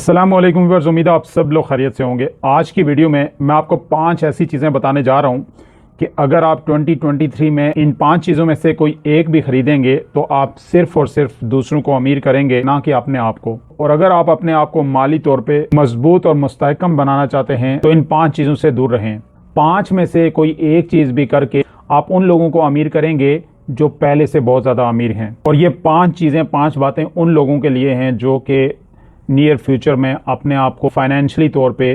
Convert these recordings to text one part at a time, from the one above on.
अस्सलाम वालेकुम व्यूअर्स, उम्मीद है आप सब लोग खैरियत से होंगे। आज की वीडियो में मैं आपको 5 ऐसी चीज़ें बताने जा रहा हूं कि अगर आप 2023 में इन 5 चीज़ों में से कोई एक भी खरीदेंगे तो आप सिर्फ और सिर्फ दूसरों को अमीर करेंगे, ना कि अपने आप को। और अगर आप अपने आप को माली तौर पे मजबूत और मुस्तहकम बनाना चाहते हैं तो इन 5 चीज़ों से दूर रहें। 5 में से कोई एक चीज़ भी करके आप उन लोगों को अमीर करेंगे जो पहले से बहुत ज़्यादा अमीर हैं। और ये 5 चीज़ें, 5 बातें उन लोगों के लिए हैं जो कि नियर फ्यूचर में अपने आप को फाइनेंशियली तौर पे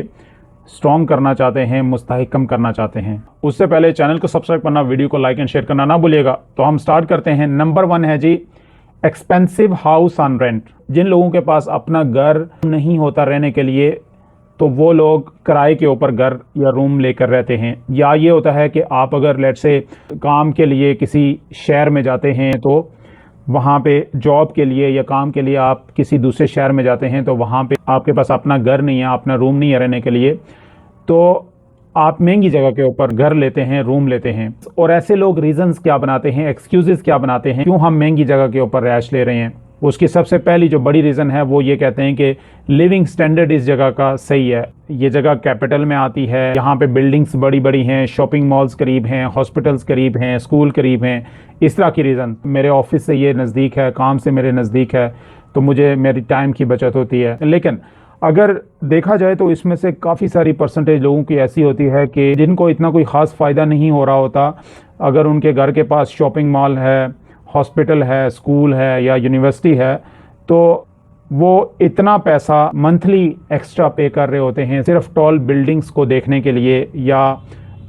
स्ट्रॉन्ग करना चाहते हैं, मुस्तहकम करना चाहते हैं। उससे पहले चैनल को सब्सक्राइब करना, वीडियो को लाइक एंड शेयर करना ना भूलिएगा। तो हम स्टार्ट करते हैं। नंबर 1 है जी एक्सपेंसिव हाउस ऑन रेंट। जिन लोगों के पास अपना घर नहीं होता रहने के लिए तो वो लोग किराए के ऊपर घर या रूम लेकर रहते हैं। या ये होता है कि आप अगर लेट से काम के लिए किसी शहर में जाते हैं तो वहाँ पे जॉब के लिए या काम के लिए आप किसी दूसरे शहर में जाते हैं तो वहाँ पे आपके पास अपना घर नहीं है, अपना रूम नहीं है रहने के लिए, तो आप महंगी जगह के ऊपर घर लेते हैं, रूम लेते हैं। और ऐसे लोग रीजंस क्या बनाते हैं, एक्सक्यूजेस क्या बनाते हैं क्यों हम महंगी जगह के ऊपर रैश ले रहे हैं। उसकी सबसे पहली जो बड़ी रीज़न है वो ये कहते हैं कि लिविंग स्टैंडर्ड इस जगह का सही है, ये जगह कैपिटल में आती है, यहाँ पे बिल्डिंग्स बड़ी बड़ी हैं, शॉपिंग मॉल्स करीब हैं, हॉस्पिटल्स करीब हैं, स्कूल करीब हैं। इस तरह की रीज़न, मेरे ऑफिस से ये नज़दीक है, काम से मेरे नज़दीक है, तो मुझे मेरी टाइम की बचत होती है। लेकिन अगर देखा जाए तो इसमें से काफ़ी सारी परसेंटेज लोगों की ऐसी होती है कि जिनको इतना कोई ख़ास फ़ायदा नहीं हो रहा होता। अगर उनके घर के पास शॉपिंग मॉल है, हॉस्पिटल है, स्कूल है या यूनिवर्सिटी है, तो वो इतना पैसा मंथली एक्स्ट्रा पे कर रहे होते हैं सिर्फ टॉल बिल्डिंग्स को देखने के लिए, या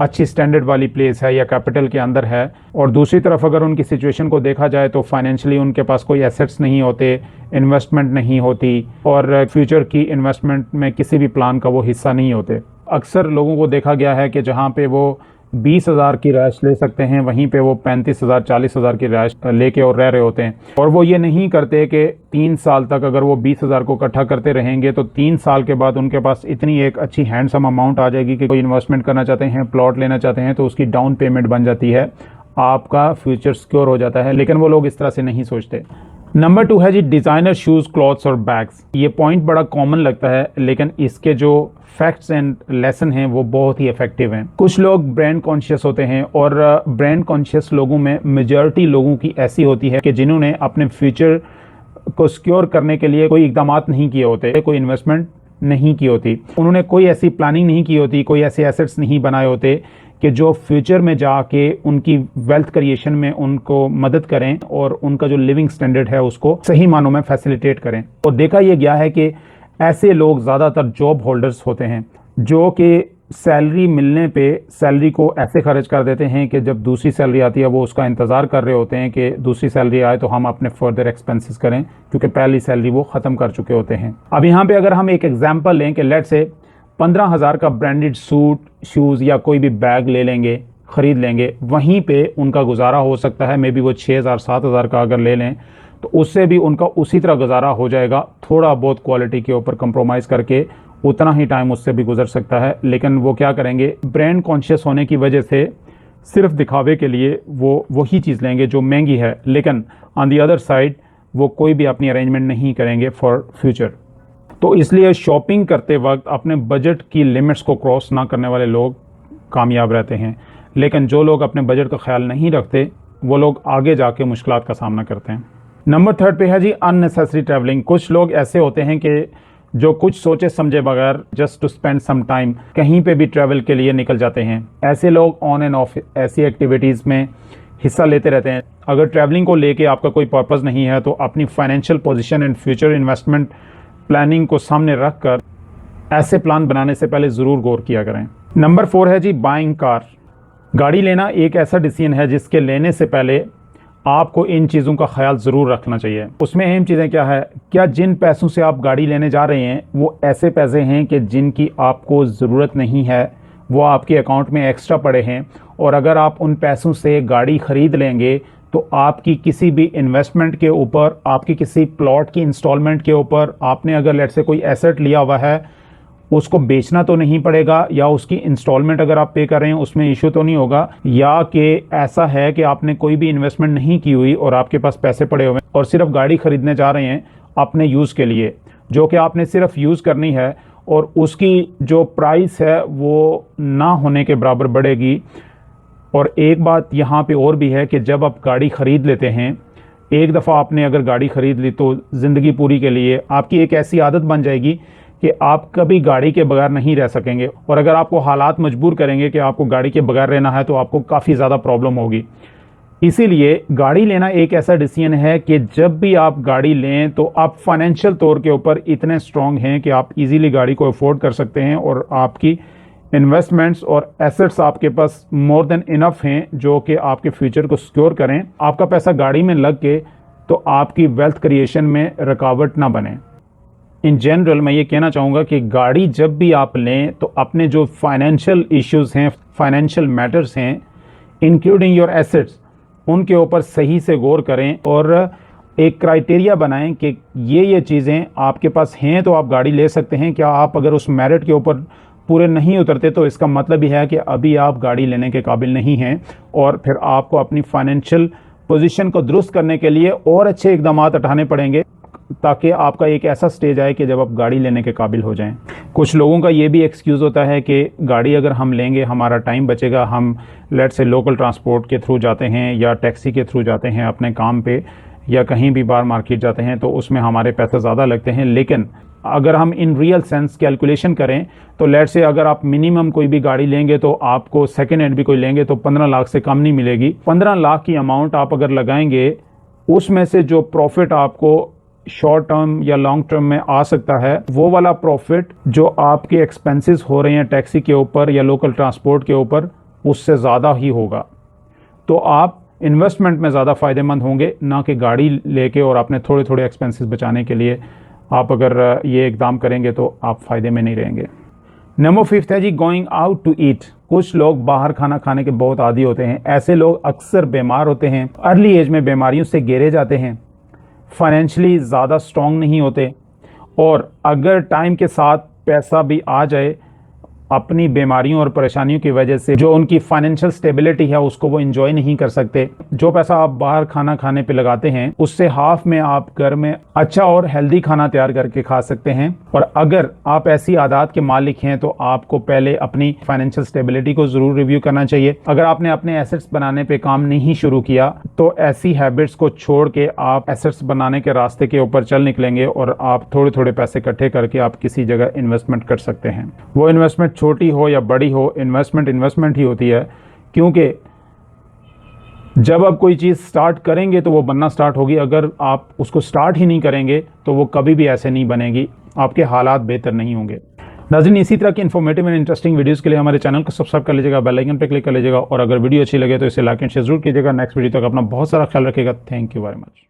अच्छी स्टैंडर्ड वाली प्लेस है या कैपिटल के अंदर है। और दूसरी तरफ अगर उनकी सिचुएशन को देखा जाए तो फाइनेंशियली उनके पास कोई एसेट्स नहीं होते, इन्वेस्टमेंट नहीं होती और फ्यूचर की इन्वेस्टमेंट में किसी भी प्लान का वो हिस्सा नहीं होते। अक्सर लोगों को देखा गया है कि जहाँ पे वो 20,000 की रैश ले सकते हैं वहीं पे वो 35,000 40,000 की रैश लेके और रह रहे होते हैं। और वो ये नहीं करते कि 3 साल तक अगर वो 20,000 को इकट्ठा करते रहेंगे तो 3 साल के बाद उनके पास इतनी एक अच्छी हैंडसम अमाउंट आ जाएगी कि कोई इन्वेस्टमेंट करना चाहते हैं, प्लॉट लेना चाहते हैं तो उसकी डाउन पेमेंट बन जाती है, आपका फ्यूचर सिक्योर हो जाता है। लेकिन वो लोग इस तरह से नहीं सोचते। नंबर 2 है जी डिज़ाइनर शूज़, क्लॉथ्स और बैग्स। ये पॉइंट बड़ा कॉमन लगता है लेकिन इसके जो फैक्ट्स एंड लेसन हैं वो बहुत ही इफेक्टिव हैं। कुछ लोग ब्रांड कॉन्शियस होते हैं और ब्रांड कॉन्शियस लोगों में मेजॉरिटी लोगों की ऐसी होती है कि जिन्होंने अपने फ्यूचर को सिक्योर करने के लिए कोई इकदाम नहीं किए होते, कोई इन्वेस्टमेंट नहीं की होती, उन्होंने कोई ऐसी प्लानिंग नहीं की होती, कोई ऐसे एसेट्स नहीं बनाए होते कि जो फ्यूचर में जाके उनकी वेल्थ क्रिएशन में उनको मदद करें और उनका जो लिविंग स्टैंडर्ड है उसको सही मानों में फैसिलिटेट करें। और देखा यह गया है कि ऐसे लोग ज़्यादातर जॉब होल्डर्स होते हैं जो कि सैलरी मिलने पे सैलरी को ऐसे खर्च कर देते हैं कि जब दूसरी सैलरी आती है वो उसका इंतज़ार कर रहे होते हैं कि दूसरी सैलरी आए तो हम अपने फर्दर एक्सपेंसेस करें, क्योंकि पहली सैलरी वो ख़त्म कर चुके होते हैं। अब यहाँ पे अगर हम एक एग्जांपल लें कि लेट से 15,000 का ब्रांडेड सूट, शूज़ या कोई भी बैग ले लेंगे, ख़रीद लेंगे, वहीं पे उनका गुजारा हो सकता है। मे बी वो 6,000 7,000 का अगर ले लें तो उससे भी उनका उसी तरह गुजारा हो जाएगा, थोड़ा बहुत क्वालिटी के ऊपर कंप्रोमाइज़ करके उतना ही टाइम उससे भी गुजर सकता है। लेकिन वो क्या करेंगे, ब्रांड कॉन्शियस होने की वजह से सिर्फ दिखावे के लिए वो वही चीज़ लेंगे जो महंगी है, लेकिन ऑन दी अदर साइड वो कोई भी अपनी अरेंजमेंट नहीं करेंगे फॉर फ्यूचर। तो इसलिए शॉपिंग करते वक्त अपने बजट की लिमिट्स को क्रॉस ना करने वाले लोग कामयाब रहते हैं। लेकिन जो लोग अपने बजट का ख्याल नहीं रखते वो लोग आगे जाके मुश्किलात का सामना करते हैं। नंबर 3 पे है जी अननेसेसरी ट्रैवलिंग। कुछ लोग ऐसे होते हैं कि जो कुछ सोचे समझे बगैर just to spend some time कहीं पे भी ट्रैवल के लिए निकल जाते हैं। ऐसे लोग ऑन एंड ऑफ ऐसी एक्टिविटीज़ में हिस्सा लेते रहते हैं। अगर ट्रैवलिंग को लेके आपका कोई पर्पज़ नहीं है तो अपनी financial position and future investment planning को सामने रख कर ऐसे प्लान बनाने से पहले ज़रूर गौर किया करें। नंबर 4 है जी बाइंग कार। गाड़ी लेना एक ऐसा डिसीजन है जिसके लेने से पहले आपको इन चीज़ों का ख्याल ज़रूर रखना चाहिए। उसमें अहम चीज़ें क्या है, क्या जिन पैसों से आप गाड़ी लेने जा रहे हैं वो ऐसे पैसे हैं कि जिनकी आपको ज़रूरत नहीं है, वो आपके अकाउंट में एक्स्ट्रा पड़े हैं, और अगर आप उन पैसों से गाड़ी ख़रीद लेंगे तो आपकी किसी भी इन्वेस्टमेंट के ऊपर, आपकी किसी प्लॉट की इंस्टॉलमेंट के ऊपर, आपने अगर लेट से कोई एसेट लिया हुआ है उसको बेचना तो नहीं पड़ेगा, या उसकी इंस्टॉलमेंट अगर आप पे कर रहे हैं उसमें इशू तो नहीं होगा, या कि ऐसा है कि आपने कोई भी इन्वेस्टमेंट नहीं की हुई और आपके पास पैसे पड़े हुए हैं और सिर्फ गाड़ी खरीदने जा रहे हैं अपने यूज़ के लिए, जो कि आपने सिर्फ यूज़ करनी है और उसकी जो प्राइस है वो ना होने के बराबर बढ़ेगी। और एक बात यहाँ पे और भी है कि जब आप गाड़ी ख़रीद लेते हैं, एक दफ़ा आपने अगर गाड़ी ख़रीद ली तो ज़िंदगी पूरी के लिए आपकी एक ऐसी आदत बन जाएगी कि आप कभी गाड़ी के बगैर नहीं रह सकेंगे। और अगर आपको हालात मजबूर करेंगे कि आपको गाड़ी के बगैर रहना है तो आपको काफ़ी ज़्यादा प्रॉब्लम होगी। इसीलिए गाड़ी लेना एक ऐसा डिसीजन है कि जब भी आप गाड़ी लें तो आप फाइनेंशियल तौर के ऊपर इतने स्ट्रांग हैं कि आप इजीली गाड़ी को अफोर्ड कर सकते हैं और आपकी इन्वेस्टमेंट्स और एसेट्स आपके पास मोर देन इनफ हैं जो कि आपके फ्यूचर को सिक्योर करें। आपका पैसा गाड़ी में लग के तो आपकी वेल्थ क्रिएशन में रुकावट ना बने। इन जनरल मैं ये कहना चाहूँगा कि गाड़ी जब भी आप लें तो अपने जो फाइनेंशियल इश्यूज़ हैं, फाइनेंशियल मैटर्स हैं, इंक्लूडिंग योर एसेट्स, उनके ऊपर सही से गौर करें और एक क्राइटेरिया बनाएं कि ये चीज़ें आपके पास हैं तो आप गाड़ी ले सकते हैं। क्या आप अगर उस मेरिट के ऊपर पूरे नहीं उतरते तो इसका मतलब ही है कि अभी आप गाड़ी लेने के काबिल नहीं हैं और फिर आपको अपनी फाइनेंशियल पोजीशन को दुरुस्त करने के लिए और अच्छे इकदाम उठाने पड़ेंगे ताकि आपका एक ऐसा स्टेज आए कि जब आप गाड़ी लेने के काबिल हो जाएं। कुछ लोगों का ये भी एक्सक्यूज़ होता है कि गाड़ी अगर हम लेंगे हमारा टाइम बचेगा, हम लेट से लोकल ट्रांसपोर्ट के थ्रू जाते हैं या टैक्सी के थ्रू जाते हैं अपने काम पे या कहीं भी बाहर मार्केट जाते हैं तो उसमें हमारे पैसे ज़्यादा लगते हैं। लेकिन अगर हम इन रियल सेंस कैलकुलेशन करें तो लेट से अगर आप मिनिमम कोई भी गाड़ी लेंगे तो आपको सेकेंड हैंड भी कोई लेंगे तो 15 लाख से कम नहीं मिलेगी। 15 लाख की अमाउंट आप अगर लगाएंगे उसमें से जो प्रॉफिट आपको शॉर्ट टर्म या लॉन्ग टर्म में आ सकता है वो वाला प्रॉफिट जो आपके एक्सपेंसेस हो रहे हैं टैक्सी के ऊपर या लोकल ट्रांसपोर्ट के ऊपर उससे ज़्यादा ही होगा। तो आप इन्वेस्टमेंट में ज़्यादा फ़ायदेमंद होंगे, ना कि गाड़ी लेके और अपने थोड़े थोड़े एक्सपेंसेस बचाने के लिए आप अगर ये इकदाम करेंगे तो आप फ़ायदे में नहीं रहेंगे। नंबर 5 है जी गोइंग आउट टू ईट। कुछ लोग बाहर खाना खाने के बहुत आदी होते हैं। ऐसे लोग अक्सर बीमार होते हैं, अर्ली एज में बीमारियों से घेरे जाते हैं, फाइनेंशियली ज़्यादा स्ट्रॉन्ग नहीं होते और अगर टाइम के साथ पैसा भी आ जाए अपनी बीमारियों और परेशानियों की वजह से जो उनकी फाइनेंशियल स्टेबिलिटी है उसको वो एंजॉय नहीं कर सकते। जो पैसा आप बाहर खाना खाने पे लगाते हैं उससे हाफ में आप घर में अच्छा और हेल्दी खाना तैयार करके खा सकते हैं। और अगर आप ऐसी आदत के मालिक हैं तो आपको पहले अपनी फाइनेंशियल स्टेबिलिटी को ज़रूर रिव्यू करना चाहिए। अगर आपने अपने एसेट्स बनाने पे काम नहीं शुरू किया तो ऐसी हैबिट्स को छोड़ के आप एसेट्स बनाने के रास्ते के ऊपर चल निकलेंगे और आप थोड़े थोड़े पैसे इकट्ठे करके आप किसी जगह इन्वेस्टमेंट कर सकते हैं। वो इन्वेस्टमेंट छोटी हो या बड़ी हो, इन्वेस्टमेंट ही होती है, क्योंकि जब आप कोई चीज़ स्टार्ट करेंगे तो वो बनना स्टार्ट होगी। अगर आप उसको स्टार्ट ही नहीं करेंगे तो वो कभी भी ऐसे नहीं बनेगी, आपके हालात बेहतर नहीं होंगे। नाज़रीन, इसी तरह की इन्फॉर्मेटिव एंड इंटरेस्टिंग वीडियोस के लिए हमारे चैनल को सब्सक्राइब कर लीजिएगा, बेल आइकन पे क्लिक कर लीजिएगा और अगर वीडियो अच्छी लगे तो इसे लाइक एंड शेयर जरूर कीजिएगा। नेक्स्ट वीडियो तक अपना बहुत सारा ख्याल रखिएगा। Thank you very much.